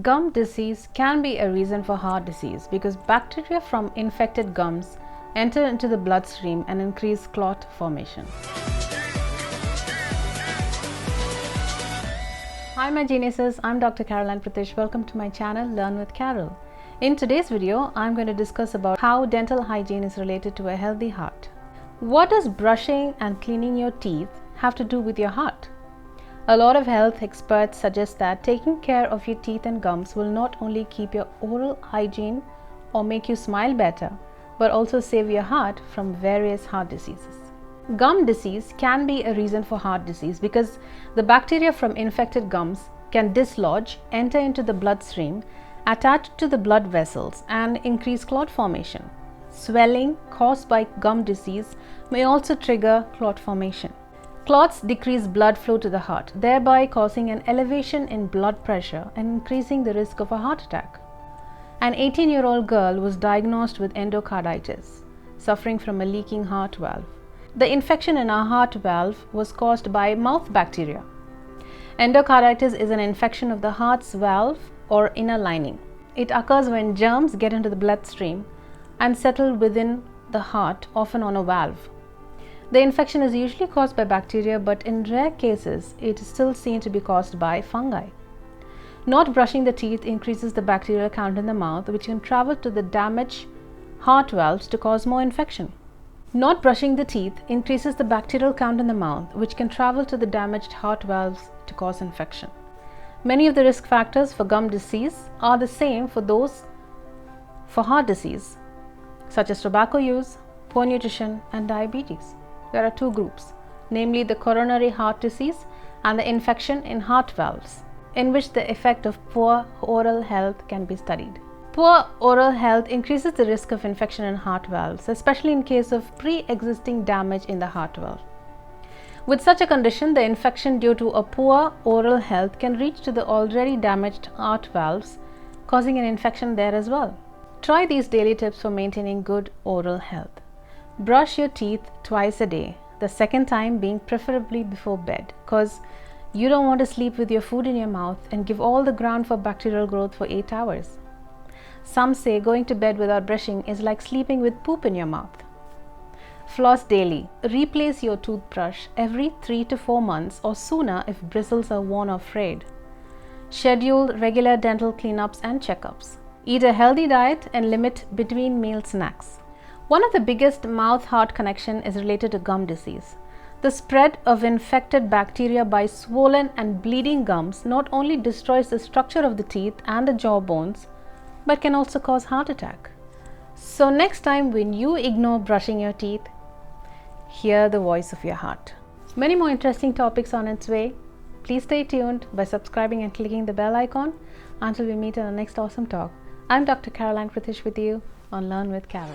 Gum disease can be a reason for heart disease because bacteria from infected gums enter into the bloodstream and increase clot formation. Hi my geniuses, I'm Dr. Caroline Pritish. Welcome to my channel Learn with Carol. In today's video, I'm going to discuss about how dental hygiene is related to a healthy heart. What does brushing and cleaning your teeth have to do with your heart? A lot of health experts suggest that taking care of your teeth and gums will not only keep your oral hygiene or make you smile better, but also save your heart from various heart diseases. Gum disease can be a reason for heart disease because the bacteria from infected gums can dislodge, enter into the bloodstream, attach to the blood vessels, and increase clot formation. Swelling caused by gum disease may also trigger clot formation. Clots decrease blood flow to the heart, thereby causing an elevation in blood pressure and increasing the risk of a heart attack. An 18-year-old girl was diagnosed with endocarditis, suffering from a leaking heart valve. The infection in her heart valve was caused by mouth bacteria. Endocarditis is an infection of the heart's valve or inner lining. It occurs when germs get into the bloodstream and settle within the heart, often on a valve. The infection is usually caused by bacteria, but in rare cases, it is still seen to be caused by fungi. Not brushing the teeth increases the bacterial count in the mouth, which can travel to the damaged heart valves to cause more infection. Not brushing the teeth increases the bacterial count in the mouth, which can travel to the damaged heart valves to cause infection. Many of the risk factors for gum disease are the same for those for heart disease, such as tobacco use, poor nutrition, and diabetes. There are two groups, namely the coronary heart disease and the infection in heart valves, in which the effect of poor oral health can be studied. Poor oral health increases the risk of infection in heart valves, especially in case of pre-existing damage in the heart valve. With such a condition, the infection due to a poor oral health can reach to the already damaged heart valves, causing an infection there as well. Try these daily tips for maintaining good oral health. Brush your teeth twice a day, the second time being preferably before bed, because you don't want to sleep with your food in your mouth and give all the ground for bacterial growth for 8 hours. Some say going to bed without brushing is like sleeping with poop in your mouth. Floss daily. Replace your toothbrush every 3 to 4 months or sooner if bristles are worn or frayed. Schedule regular dental cleanups and checkups. Eat a healthy diet and limit between meal snacks. One of the biggest mouth-heart connection is related to gum disease. The spread of infected bacteria by swollen and bleeding gums not only destroys the structure of the teeth and the jawbones, but can also cause heart attack. So next time when you ignore brushing your teeth, hear the voice of your heart. Many more interesting topics on its way. Please stay tuned by subscribing and clicking the bell icon. Until we meet in the next awesome talk, I'm Dr. Caroline Pritish with you on Learn with Carol.